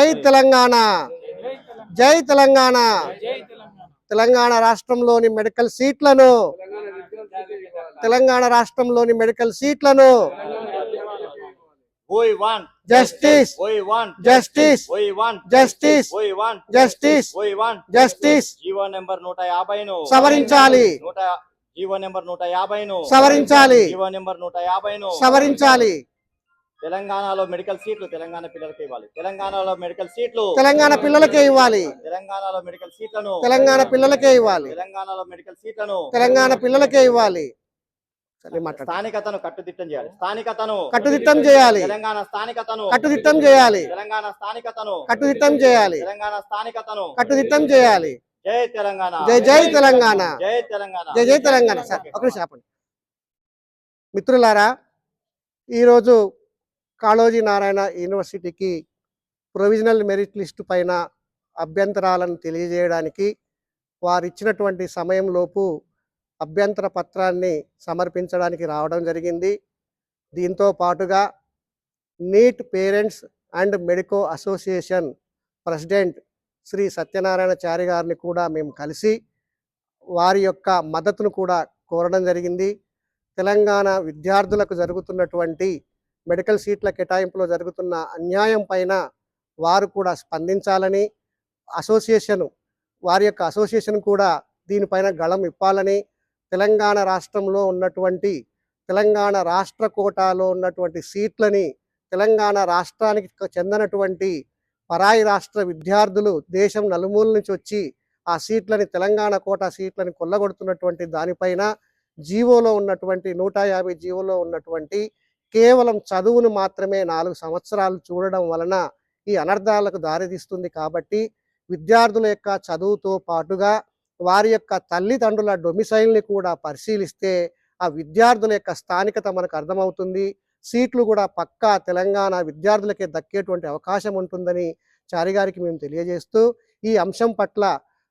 జై తెలంగాణ, జై తెలంగాణ. తెలంగాణ రాష్ట్రంలోని మెడికల్ సీట్లను, తెలంగాణ రాష్ట్రంలోని మెడికల్ సీట్లను We want justice, we want justice, we want justice, we want justice, we want justice. GO number 150 ను సవరించాలి, జీవో నెంబర్ 150 ను సవరించాలి, జీవో నెంబర్ 150 ను సవరించాలి. తెలంగాణలో మెడికల్ సీట్లు తెలంగాణ పిల్లలకి ఇవ్వాలి. తెలంగాణలో మెడికల్ సీట్లు తెలంగాణ పిల్లలకే ఇవ్వాలి. తెలంగాణలో మెడికల్ సీట్లను తెలంగాణ పిల్లలకే ఇవ్వాలి. తెలంగాణలో మెడికల్ సీట్లను తెలంగాణ పిల్లలకే ఇవ్వాలి. స్థానికతను కట్టుదిట్టం చేయాలి. స్థానికతను కట్టుదిట్టం చేయాలి. తెలంగాణ స్థానికతను కట్టుదిట్టం చేయాలి. తెలంగాణ స్థానికతను కట్టుదిట్టం చేయాలి. తెలంగాణ స్థానికతను కట్టుదిట్టం చేయాలి. జై తెలంగాణ, జై జై తెలంగాణ, జై తెలంగాణ, జై జై తెలంగాణ. సార్ ఒక నిమిషం ఆపండి. మిత్రులారా, ఈరోజు కాళోజీ నారాయణ యూనివర్సిటీకి ప్రొవిజనల్ మెరిట్ లిస్టు పైన అభ్యంతరాలను తెలియజేయడానికి వారు ఇచ్చినటువంటి సమయంలోపు అభ్యంతర పత్రాన్ని సమర్పించడానికి రావడం జరిగింది. దీంతో పాటుగా NEET parents and medico association president Shri Satyanarayanachari గారిని కూడా మేము కలిసి వారి యొక్క మద్దతును కూడా కోరడం జరిగింది. తెలంగాణ విద్యార్థులకు జరుగుతున్నటువంటి మెడికల్ సీట్ల కేటాయింపులో జరుగుతున్న అన్యాయం పైన వారు కూడా స్పందించాలని, వారి యొక్క అసోసియేషన్ కూడా దీనిపైన గళం ఇప్పాలని, తెలంగాణ రాష్ట్రంలో ఉన్నటువంటి తెలంగాణ రాష్ట్ర కోటాలో ఉన్నటువంటి సీట్లని తెలంగాణ రాష్ట్రానికి చెందినటువంటి పరాయి రాష్ట్ర విద్యార్థులు దేశం నలుమూల నుంచి వచ్చి ఆ సీట్లని తెలంగాణ కోటా సీట్లని కొల్లగొడుతున్నటువంటి దానిపైన జీవోలో ఉన్నటువంటి 150 జీవోలో ఉన్నటువంటి కేవలం చదువును మాత్రమే 4 సంవత్సరాలు చూడడం వలన ఈ అనర్థాలకు దారితీస్తుంది. కాబట్టి విద్యార్థుల యొక్క చదువుతో పాటుగా వారి యొక్క తల్లిదండ్రుల డొమిసైల్ని కూడా పరిశీలిస్తే ఆ విద్యార్థుల యొక్క స్థానికత మనకు అర్థమవుతుంది. సీట్లు కూడా పక్కా తెలంగాణ విద్యార్థులకే దక్కేటువంటి అవకాశం ఉంటుందని చారి గారికి మేము తెలియజేస్తూ, ఈ అంశం పట్ల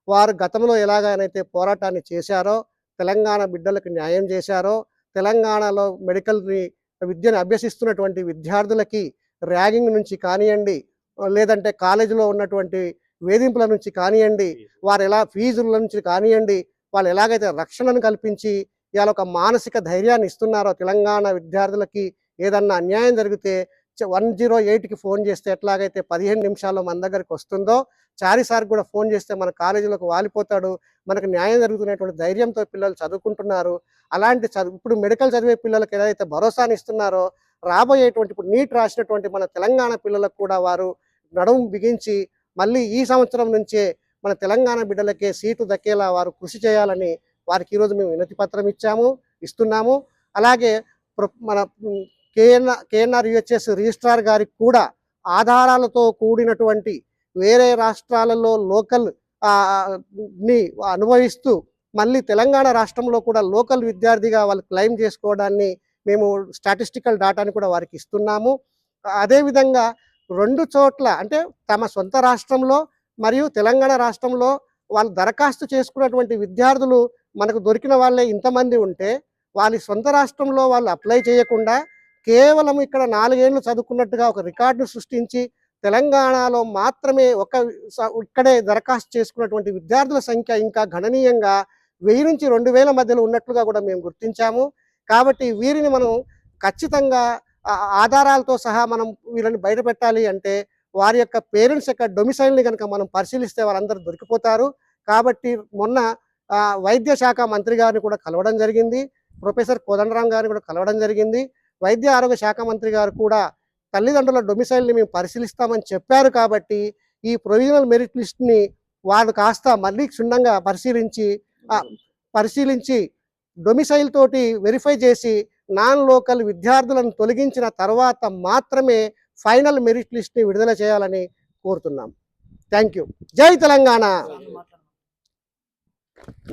వారు గతంలో ఎలాగైతే పోరాటాన్ని చేశారో, తెలంగాణ బిడ్డలకు న్యాయం చేశారో, తెలంగాణలో మెడికల్ని విద్యను అభ్యసిస్తున్నటువంటి విద్యార్థులకి ర్యాగింగ్ నుంచి కానివ్వండి, లేదంటే కాలేజీలో ఉన్నటువంటి వేధింపుల నుంచి కానివ్వండి, వారు ఎలా ఫీజుల నుంచి కానివ్వండి, వాళ్ళు ఎలాగైతే రక్షణను కల్పించి ఇవాళ ఒక మానసిక ధైర్యాన్ని ఇస్తున్నారో తెలంగాణ విద్యార్థులకి ఏదన్నా అన్యాయం జరిగితే 108కి ఫోన్ చేస్తే ఎట్లాగైతే 15 నిమిషాల్లో మన దగ్గరికి వస్తుందో, చారి సార్ కూడా ఫోన్ చేస్తే మన కాలేజీలోకి వాలిపోతాడు, మనకు న్యాయం జరుగుతున్నటువంటి ధైర్యంతో పిల్లలు చదువుకుంటున్నారు. అలాంటి ఇప్పుడు మెడికల్ చదివే పిల్లలకు ఏదైతే భరోసాని ఇస్తున్నారో, రాబోయేటువంటి ఇప్పుడు నీట్ రాసినటువంటి మన తెలంగాణ పిల్లలకు కూడా వారు నడుము బిగించి మళ్ళీ ఈ సంవత్సరం నుంచే మన తెలంగాణ బిడ్డలకే సీటు దక్కేలా వారు కృషి చేయాలని వారికి ఈరోజు మేము వినతి పత్రం ఇస్తున్నాము. అలాగే మన కేఎన్ఆర్ యుహెచ్ఎస్ రిజిస్ట్రార్ గారికి కూడా ఆధారాలతో కూడినటువంటి వేరే రాష్ట్రాలలో లోకల్ ని అనుభవిస్తూ మళ్ళీ తెలంగాణ రాష్ట్రంలో కూడా లోకల్ విద్యార్థిగా వాళ్ళు క్లెయిమ్ చేసుకోవడాన్ని మేము స్టాటిస్టికల్ డాటాని కూడా వారికి ఇస్తున్నాము. అదేవిధంగా 2 చోట్ల అంటే తమ సొంత రాష్ట్రంలో మరియు తెలంగాణ రాష్ట్రంలో వాళ్ళు దరఖాస్తు చేసుకున్నటువంటి విద్యార్థులు మనకు దొరికిన వాళ్ళే ఇంతమంది ఉంటే, వాళ్ళ సొంత రాష్ట్రంలో వాళ్ళు అప్లై చేయకుండా కేవలం ఇక్కడ 4 ఏళ్ళు చదువుకున్నట్టుగా ఒక రికార్డును సృష్టించి తెలంగాణలో మాత్రమే ఇక్కడే దరఖాస్తు చేసుకున్నటువంటి విద్యార్థుల సంఖ్య ఇంకా గణనీయంగా 1000 నుంచి 2000 మధ్యలో ఉన్నట్లుగా కూడా మేము గుర్తించాము. కాబట్టి వీరిని మనం ఖచ్చితంగా ఆధారాలతో సహా మనం వీళ్ళని బయట పెట్టాలి అంటే వారి యొక్క పేరెంట్స్ యొక్క డొమిసైల్ని కనుక మనం పరిశీలిస్తే వాళ్ళందరూ దొరికిపోతారు. కాబట్టి మొన్న వైద్య శాఖ మంత్రి గారిని కూడా కలవడం జరిగింది, ప్రొఫెసర్ కోదండరాం గారిని కూడా కలవడం జరిగింది. వైద్య ఆరోగ్య శాఖ మంత్రి గారు కూడా తల్లిదండ్రుల డొమిసైల్ని మేము పరిశీలిస్తామని చెప్పారు. కాబట్టి ఈ ప్రొవిజనల్ మెరిట్ లిస్ట్ని వాళ్ళు కాస్త మళ్ళీ క్షుణ్ణంగా పరిశీలించి డొమిసైల్ తోటి వెరిఫై చేసి నాన్ లోకల్ విద్యార్థులను తొలగించిన తర్వాత మాత్రమే ఫైనల్ మెరిట్ లిస్ట్ని విడుదల చేయాలని కోరుతున్నాం. Thank you. జై తెలంగాణ.